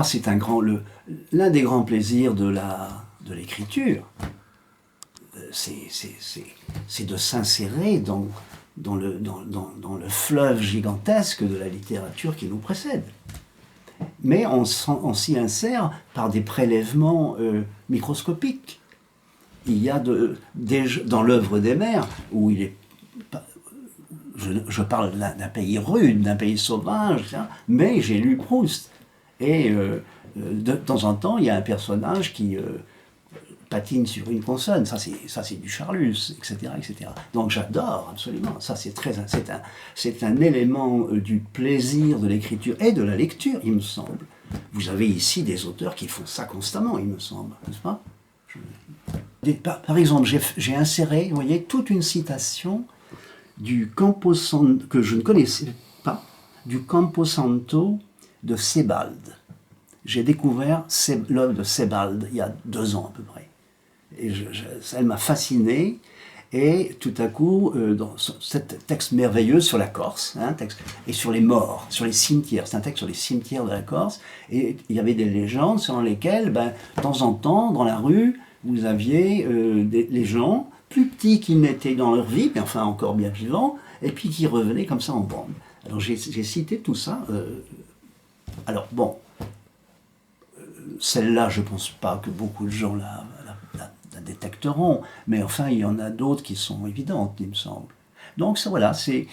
c'est l'un des grands plaisirs de l'écriture, c'est de s'insérer dans le fleuve gigantesque de la littérature qui nous précède. Mais on s'y insère par des prélèvements microscopiques. Il y a dans l'œuvre des mers, où il est... Je parle d'un pays rude, d'un pays sauvage, etc., mais j'ai lu Proust. Et de temps en temps, il y a un personnage qui patine sur une consonne. Ça, c'est du Charlus, etc., etc. Donc j'adore absolument. Ça, c'est un élément du plaisir de l'écriture et de la lecture, il me semble. Vous avez ici des auteurs qui font ça constamment, il me semble, n'est-ce pas? Par exemple, j'ai inséré, vous voyez, toute une citation du Camposanto, que je ne connaissais pas, du Camposanto de Sebald. J'ai découvert l'œuvre de Sebald il y a 2 ans à peu près. Et elle m'a fasciné. Et tout à coup, dans ce texte merveilleux sur la Corse, et sur les morts, sur les cimetières, c'est un texte sur les cimetières de la Corse, et il y avait des légendes selon lesquelles, de temps en temps, dans la rue, vous aviez les gens, plus petits qu'ils n'étaient dans leur vie, mais enfin encore bien vivants, et puis qui revenaient comme ça en bande. Alors j'ai cité tout ça. Alors bon, celle-là, je ne pense pas que beaucoup de gens la détecteront, mais enfin, il y en a d'autres qui sont évidentes, il me semble. Donc ça, voilà, c'est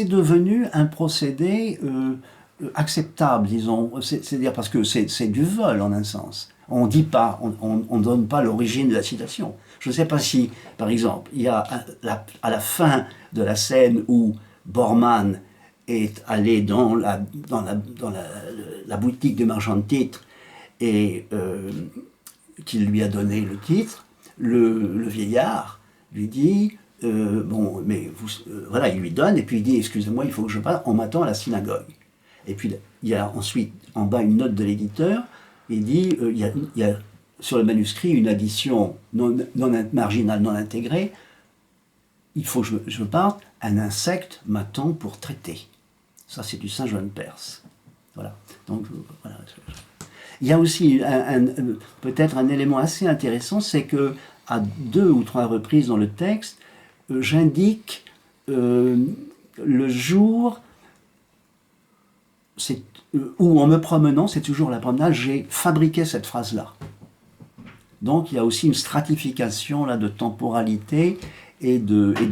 devenu un procédé acceptable, disons, c'est-à-dire parce que c'est du vol en un sens. On dit pas, on ne donne pas l'origine de la citation. Je ne sais pas si, par exemple, il y a à la fin de la scène où Bormann est allé dans la boutique du marchand de titres et qui lui a donné le titre, le vieillard lui dit bon, mais voilà, il lui donne, et puis il dit excusez-moi, il faut que je passe, on m'attend à la synagogue. Et puis il y a ensuite en bas une note de l'éditeur, il dit il y a sur le manuscrit une addition marginale, non intégrée, il faut que je parte, un insecte m'attend pour traiter. Ça, c'est du Saint-Jean-de-Perse. Voilà. Donc, voilà. Il y a aussi peut-être un élément assez intéressant, c'est que à 2 ou 3 reprises dans le texte, j'indique le jour où, en me promenant, c'est toujours la promenade, j'ai fabriqué cette phrase-là. Donc il y a aussi une stratification là, de temporalité et de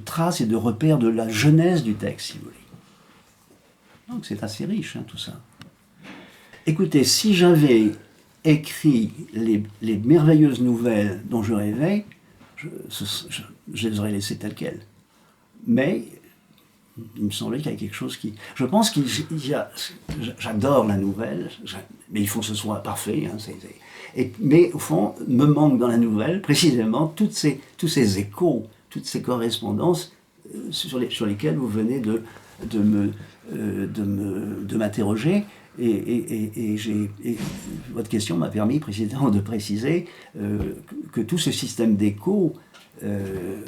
traces et de repères de la genèse du texte, si vous voulez. Donc c'est assez riche, tout ça. Écoutez, si j'avais écrit les merveilleuses nouvelles dont je rêvais, je les aurais laissées telles quelles. Mais il me semblait qu'il y a quelque chose qui... Je pense qu'il y a... J'adore la nouvelle, mais il faut que ce soit parfait. Mais au fond, me manque dans la nouvelle précisément tous ces échos, toutes ces correspondances sur lesquelles vous venez de m'interroger. Et votre question m'a permis précisément de préciser que tout ce système d'écho,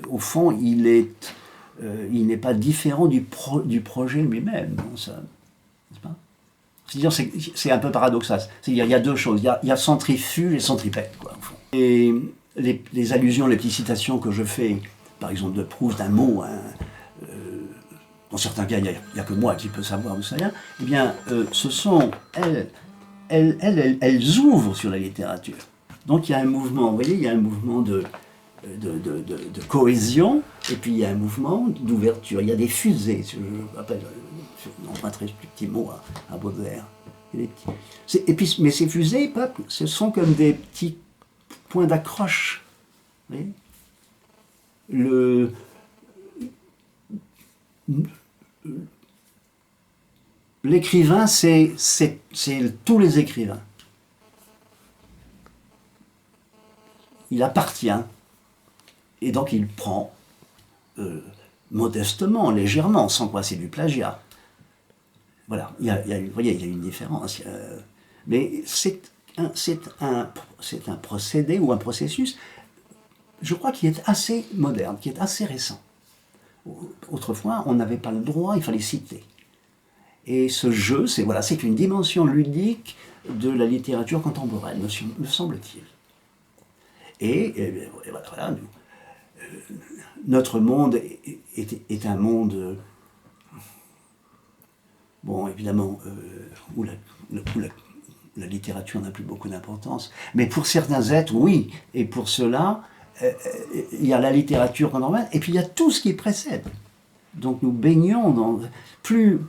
au fond, il n'est pas différent du projet lui-même. N'est-ce pas ? C'est-à-dire, c'est un peu paradoxal. C'est-à-dire, il y a 2 choses. Il y a centrifuge et centripète, quoi, au fond. Et les allusions, les petites citations que je fais, par exemple de Proust, d'un mot, dans certains cas, il n'y a que moi qui peux savoir d'où ça vient, eh bien, ce sont, elles ouvrent sur la littérature. Donc il y a un mouvement, vous voyez, il y a un mouvement de cohésion, et puis il y a un mouvement d'ouverture. Il y a des fusées, je emprunterai ce petit mot à Baudelaire. Mais ces fusées, ce sont comme des petits points d'accroche. Vous voyez ? L'écrivain, c'est tous les écrivains. Il appartient, et donc il prend modestement, légèrement, sans quoi c'est du plagiat. Voilà, vous voyez, il y a une différence. Mais c'est un procédé ou un processus, je crois, qui est assez moderne, qui est assez récent. Autrefois, on n'avait pas le droit, il fallait citer. Et ce jeu, c'est une dimension ludique de la littérature contemporaine, me semble-t-il. Et voilà, notre monde est un monde, bon, évidemment, où la littérature n'a plus beaucoup d'importance, mais pour certains êtres, oui, et pour cela, il y a la littérature contemporaine, et puis il y a tout ce qui précède. Donc nous baignons dans... Plus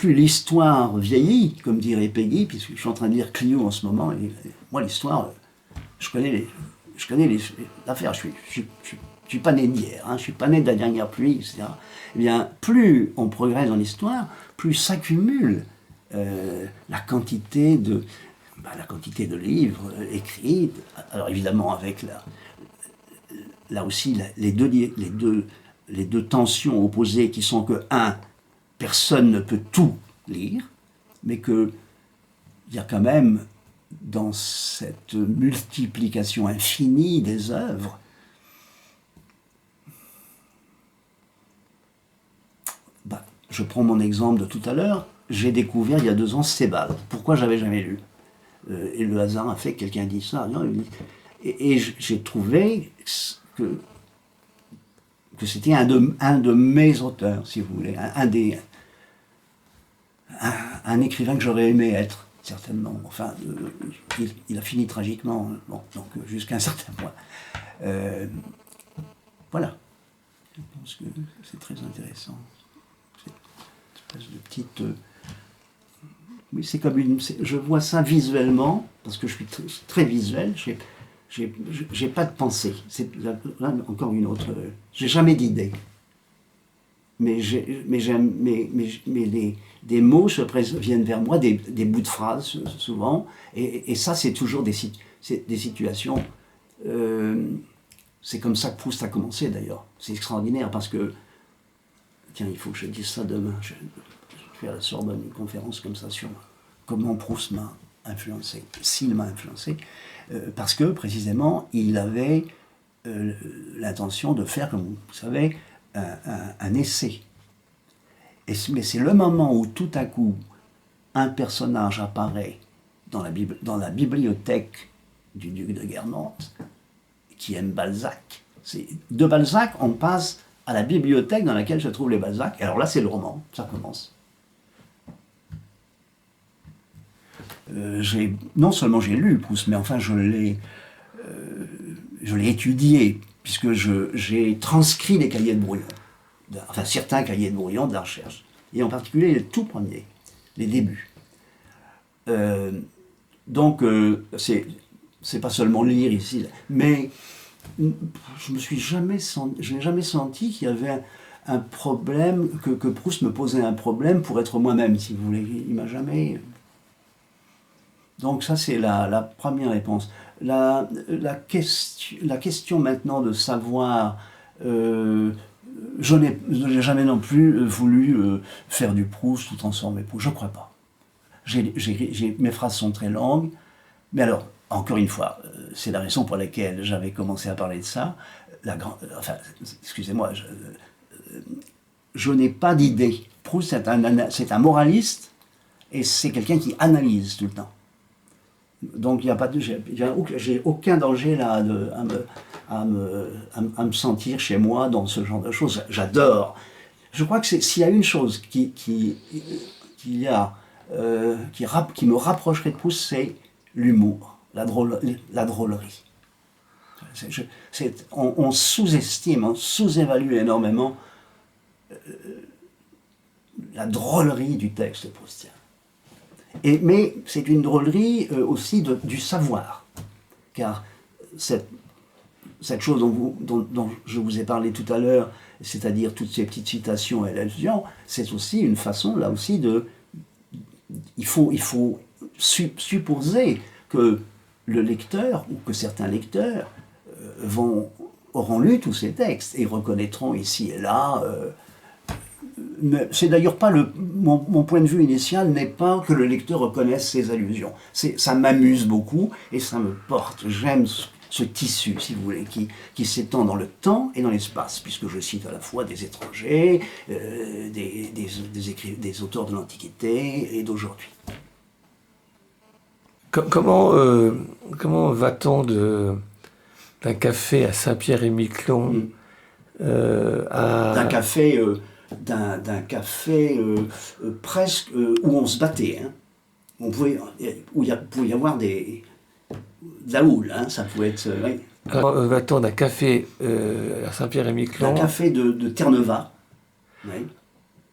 l'histoire vieillit, comme dirait Peggy, puisque je suis en train de lire Clio en ce moment, et moi l'histoire, je connais l'affaire, je suis pas né d'hier, hein, je suis pas né de la dernière pluie, etc. Eh bien, plus on progresse dans l'histoire, plus s'accumule la quantité de livres écrits, alors évidemment avec là aussi les deux tensions opposées qui sont que, personne ne peut tout lire, mais qu'il y a quand même, dans cette multiplication infinie des œuvres, je prends mon exemple de tout à l'heure, j'ai découvert il y a 2 ans Sebald. Pourquoi j'avais jamais lu et le hasard a fait que quelqu'un dit ça. Et j'ai trouvé que c'était un de mes auteurs, si vous voulez, un écrivain que j'aurais aimé être, certainement. Enfin, il a fini tragiquement, bon, donc jusqu'à un certain point. Voilà. Je pense que c'est très intéressant. Cette espèce de petite... oui, c'est comme je vois ça visuellement, parce que je suis très visuel, j'ai pas de pensée. C'est là encore une autre... J'ai jamais d'idée. Mais des mots viennent vers moi, des bouts de phrases souvent, et ça c'est toujours des situations... c'est comme ça que Proust a commencé d'ailleurs. C'est extraordinaire parce que... Tiens, il faut que je dise ça demain. Je vais à la Sorbonne une conférence comme ça sur comment Proust m'a influencé, s'il m'a influencé, parce que précisément il avait l'intention de faire, comme vous savez, un essai. Mais c'est le moment où tout à coup un personnage apparaît dans la bibliothèque du duc de Guermantes qui aime Balzac. De Balzac, on passe à la bibliothèque dans laquelle se trouvent les Balzac. Et alors là, c'est le roman, ça commence. Non seulement j'ai lu Proust, mais enfin je l'ai étudié, puisque j'ai transcrit les cahiers de brouillon, enfin certains cahiers de brouillon de la recherche, et en particulier les tout premiers, les débuts. Donc c'est pas seulement lire ici, mais je n'ai jamais senti qu'il y avait un problème, que Proust me posait un problème pour être moi-même, si vous voulez. Il m'a jamais... Donc ça c'est la première réponse. La question maintenant de savoir, je n'ai jamais non plus voulu faire du Proust ou transformer Proust, je ne crois pas. Mes phrases sont très longues, mais alors, encore une fois, c'est la raison pour laquelle j'avais commencé à parler de ça. Excusez-moi, je n'ai pas d'idée. Proust, c'est un moraliste, et c'est quelqu'un qui analyse tout le temps. Donc j'ai aucun danger là à me sentir chez moi dans ce genre de choses. J'adore. Je crois que s'il y a une chose qui me rapprocherait de Proust, c'est l'humour, la drôlerie. On sous-estime, on sous-évalue énormément la drôlerie du texte proustien. Mais c'est une drôlerie aussi du savoir, car cette chose dont je vous ai parlé tout à l'heure, c'est-à-dire toutes ces petites citations et allusions, c'est aussi une façon, là aussi, il faut supposer que le lecteur, ou que certains lecteurs, auront lu tous ces textes et reconnaîtront ici et là... c'est d'ailleurs pas mon point de vue initial n'est pas que le lecteur reconnaisse ces allusions. Ça m'amuse beaucoup et ça me porte. J'aime ce tissu, si vous voulez, qui s'étend dans le temps et dans l'espace, puisque je cite à la fois des étrangers, des auteurs de l'Antiquité et d'aujourd'hui. Comment va-t-on d'un café à Saint-Pierre-et-Miquelon à... D'un café presque où on se battait. Hein. Où il pouvait y avoir de la houle, hein, ça pouvait être... oui. Alors, va-t-on d'un café à Saint-Pierre-et-Miquelon... Un café de Terre-Neuve, oui.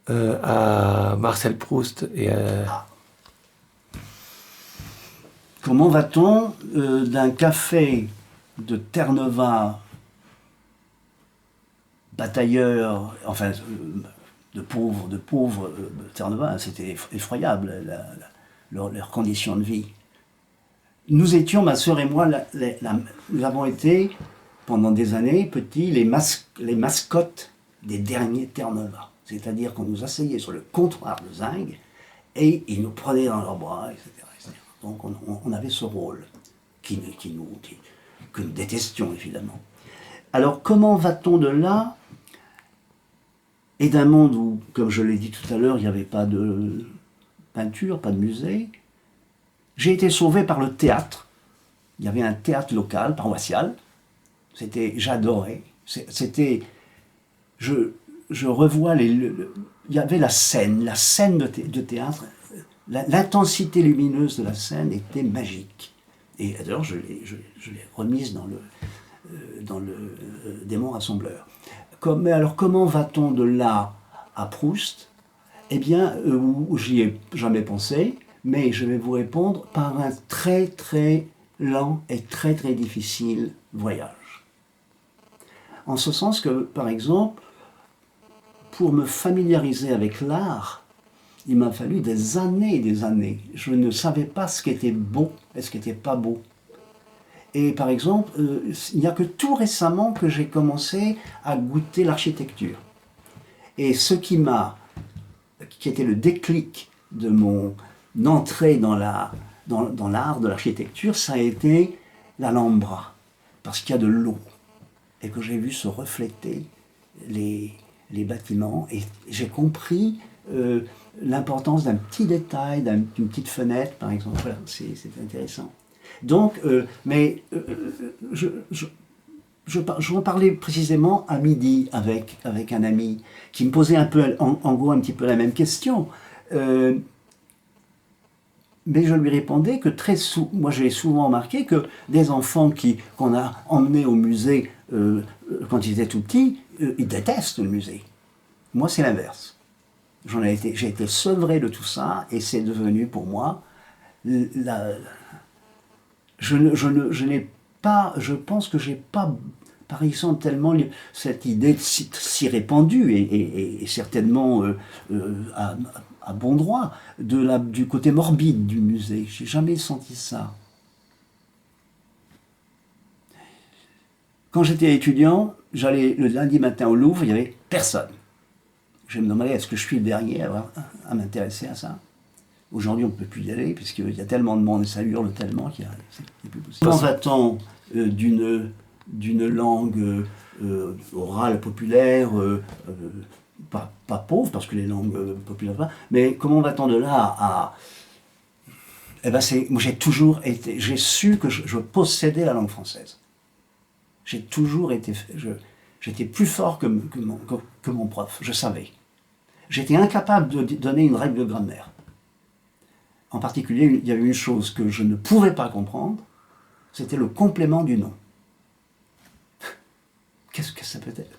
À Marcel Proust et à... Ah. Comment va-t-on d'un café de Terre-Neuve, batailleurs, enfin, de pauvres Terre-Neuve, c'était effroyable, leurs conditions de vie. Nous étions, ma sœur et moi, nous avons été, pendant des années, petits, les mascottes des derniers Terre-Neuve. C'est-à-dire qu'on nous asseyait sur le comptoir de zinc et ils nous prenaient dans leurs bras, etc. Donc on avait ce rôle que nous détestions, évidemment. Alors comment va-t-on de là et d'un monde où, comme je l'ai dit tout à l'heure, il n'y avait pas de peinture, pas de musée? J'ai été sauvé par le théâtre. Il y avait un théâtre local, paroissial. J'adorais. Je revois il y avait la scène de théâtre. L'intensité lumineuse de la scène était magique. Et d'ailleurs, je l'ai remise dans le démon rassembleur. Mais alors, comment va-t-on de là à Proust? Eh bien, j'y ai jamais pensé, mais je vais vous répondre par un très très lent et très très difficile voyage. En ce sens que, par exemple, pour me familiariser avec l'art, il m'a fallu des années et des années. Je ne savais pas ce qui était beau et ce qui n'était pas beau. Et par exemple, il n'y a que tout récemment que j'ai commencé à goûter l'architecture. Et ce qui était le déclic de mon entrée dans l'art de l'architecture, ça a été l'Alhambra, parce qu'il y a de l'eau, et que j'ai vu se refléter les bâtiments, et j'ai compris l'importance d'un petit détail, d'une petite fenêtre, par exemple. Voilà, c'est intéressant. Donc, je parlais précisément à midi avec un ami qui me posait un peu, en gros, un petit peu la même question. Mais je lui répondais que moi j'ai souvent remarqué que des enfants qu'on a emmenés au musée quand ils étaient tout petits, ils détestent le musée. Moi, c'est l'inverse. J'ai été sevré de tout ça et c'est devenu pour moi je pense que j'ai pas, par exemple, tellement cette idée si répandue et certainement à bon droit du côté morbide du musée. J'ai jamais senti ça. Quand j'étais étudiant, j'allais le lundi matin au Louvre, il n'y avait personne. Je me demandais, est-ce que je suis le dernier à m'intéresser à ça? Aujourd'hui, on ne peut plus y aller, puisqu'il y a tellement de monde et ça hurle tellement qu'il n'est plus possible. Quand va-t-on d'une langue orale populaère, pas pauvre, parce que les langues populaires pas, mais comment va-t-on de là à... Eh ben moi j'ai su que je possédais la langue française. J'ai toujours été... J'étais plus fort que mon prof, je savais. J'étais incapable de donner une règle de grammaire. En particulier, il y avait une chose que je ne pouvais pas comprendre, c'était le complément du nom. Qu'est-ce que ça peut être?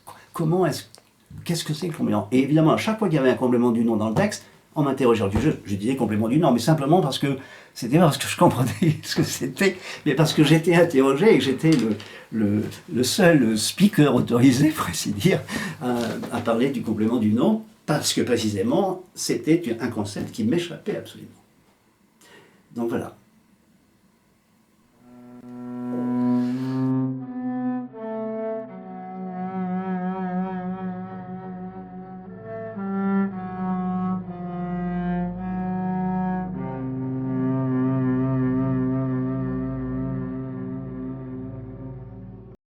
Qu'est-ce que c'est le complément? Et évidemment, à chaque fois qu'il y avait un complément du nom dans le texte, on m'interrogeait. Je disais complément du nom, mais simplement parce que c'était pas parce que je comprenais ce que c'était, mais parce que j'étais interrogé et que j'étais le seul speaker autorisé, pour ainsi dire, à parler du complément du nom, parce que précisément, c'était un concept qui m'échappait absolument. Donc voilà.